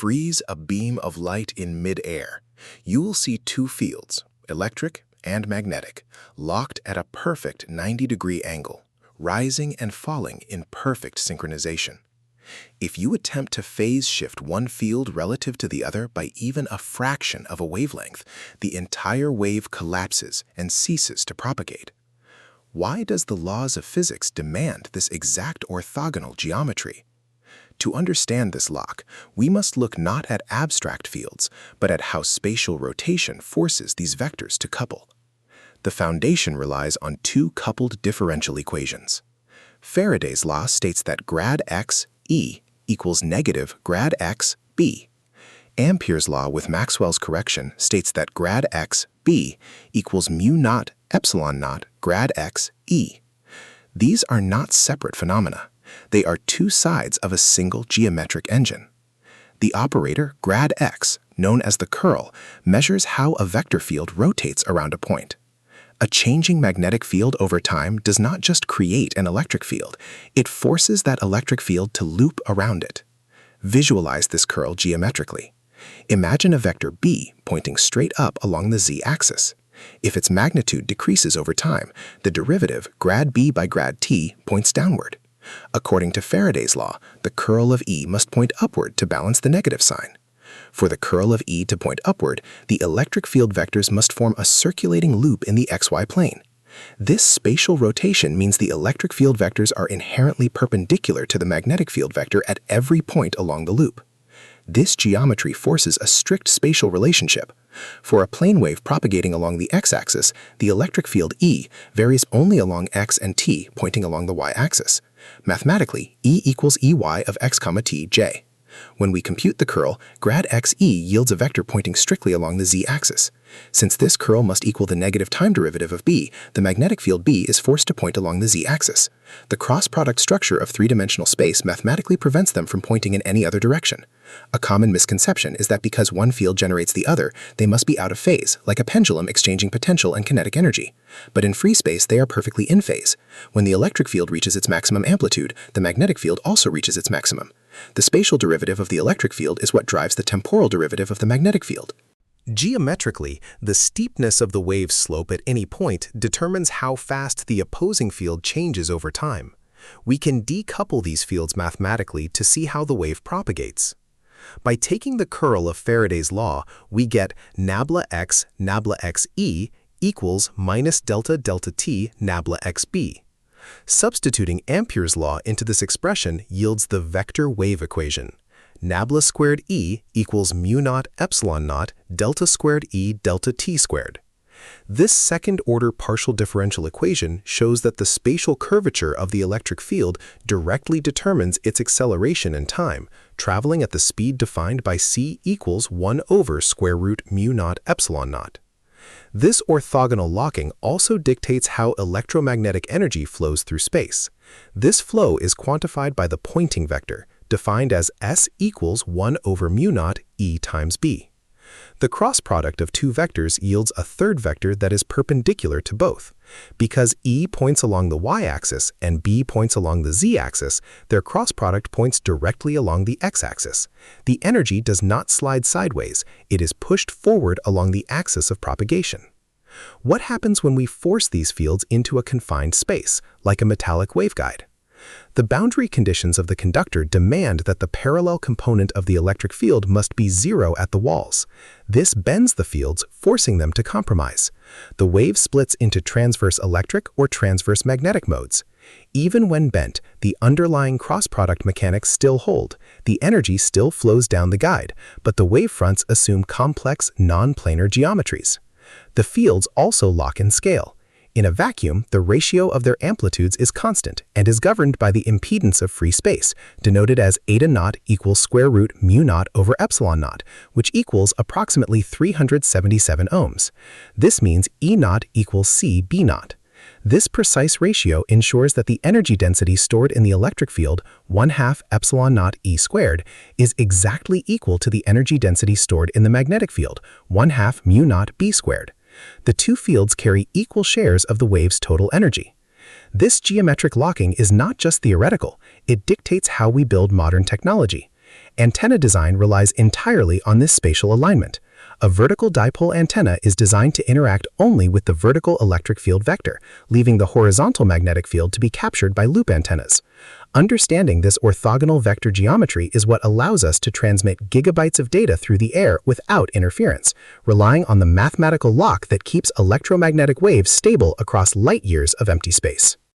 freeze a beam of light in mid-air, you will see two fields, electric and magnetic, locked at a perfect 90-degree angle, rising and falling in perfect synchronization. If you attempt to phase shift one field relative to the other by even a fraction of a wavelength, the entire wave collapses and ceases to propagate. Why does the laws of physics demand this exact orthogonal geometry? To understand this lock, we must look not at abstract fields, but at how spatial rotation forces these vectors to couple. The foundation relies on two coupled differential equations. Faraday's law states that grad x, E, equals negative grad x, B. Ampere's law with Maxwell's correction states that grad x, B, equals mu naught epsilon naught grad x, E. These are not separate phenomena. They are two sides of a single geometric engine. The operator grad x, known as the curl, measures how a vector field rotates around a point. A changing magnetic field over time does not just create an electric field, it forces that electric field to loop around it. Visualize this curl geometrically. Imagine a vector b pointing straight up along the z-axis. If its magnitude decreases over time, the derivative grad b by grad t points downward. According to Faraday's law, the curl of E must point upward to balance the negative sign. For the curl of E to point upward, the electric field vectors must form a circulating loop in the xy plane. This spatial rotation means the electric field vectors are inherently perpendicular to the magnetic field vector at every point along the loop. This geometry forces a strict spatial relationship. For a plane wave propagating along the x-axis, the electric field E varies only along x and t pointing along the y-axis. Mathematically, E equals Ey of x, t, j. When we compute the curl, grad xe yields a vector pointing strictly along the z-axis. Since this curl must equal the negative time derivative of b, the magnetic field B is forced to point along the z-axis. The cross-product structure of three-dimensional space mathematically prevents them from pointing in any other direction. A common misconception is that because one field generates the other, they must be out of phase, like a pendulum exchanging potential and kinetic energy. But in free space, they are perfectly in phase. When the electric field reaches its maximum amplitude, the magnetic field also reaches its maximum. The spatial derivative of the electric field is what drives the temporal derivative of the magnetic field. Geometrically, the steepness of the wave's slope at any point determines how fast the opposing field changes over time. We can decouple these fields mathematically to see how the wave propagates. By taking the curl of Faraday's law, we get nabla x xe equals minus delta delta t nabla xb. Substituting Ampere's law into this expression yields the vector wave equation. Nabla squared E equals mu naught epsilon naught delta squared E delta t squared. This second-order partial differential equation shows that the spatial curvature of the electric field directly determines its acceleration in time, traveling at the speed defined by c equals 1 over square root mu naught epsilon naught. This orthogonal locking also dictates how electromagnetic energy flows through space. This flow is quantified by the Poynting vector, defined as S equals 1 over mu naught E times B. The cross product of two vectors yields a third vector that is perpendicular to both. Because E points along the y-axis and B points along the z-axis, their cross product points directly along the x-axis. The energy does not slide sideways, it is pushed forward along the axis of propagation. What happens when we force these fields into a confined space, like a metallic waveguide? The boundary conditions of the conductor demand that the parallel component of the electric field must be zero at the walls. This bends the fields, forcing them to compromise. The wave splits into transverse electric or transverse magnetic modes. Even when bent, the underlying cross-product mechanics still hold. The energy still flows down the guide, but the wavefronts assume complex, non-planar geometries. The fields also lock in scale. In a vacuum, the ratio of their amplitudes is constant and is governed by the impedance of free space, denoted as eta naught equals square root mu naught over epsilon naught, which equals approximately 377 ohms. This means E naught equals C B naught. This precise ratio ensures that the energy density stored in the electric field, 1/2 epsilon naught E squared, is exactly equal to the energy density stored in the magnetic field, 1/2 mu naught B squared. The two fields carry equal shares of the wave's total energy. This geometric locking is not just theoretical, it dictates how we build modern technology. Antenna design relies entirely on this spatial alignment. A vertical dipole antenna is designed to interact only with the vertical electric field vector, leaving the horizontal magnetic field to be captured by loop antennas. Understanding this orthogonal vector geometry is what allows us to transmit gigabytes of data through the air without interference, relying on the mathematical lock that keeps electromagnetic waves stable across light years of empty space.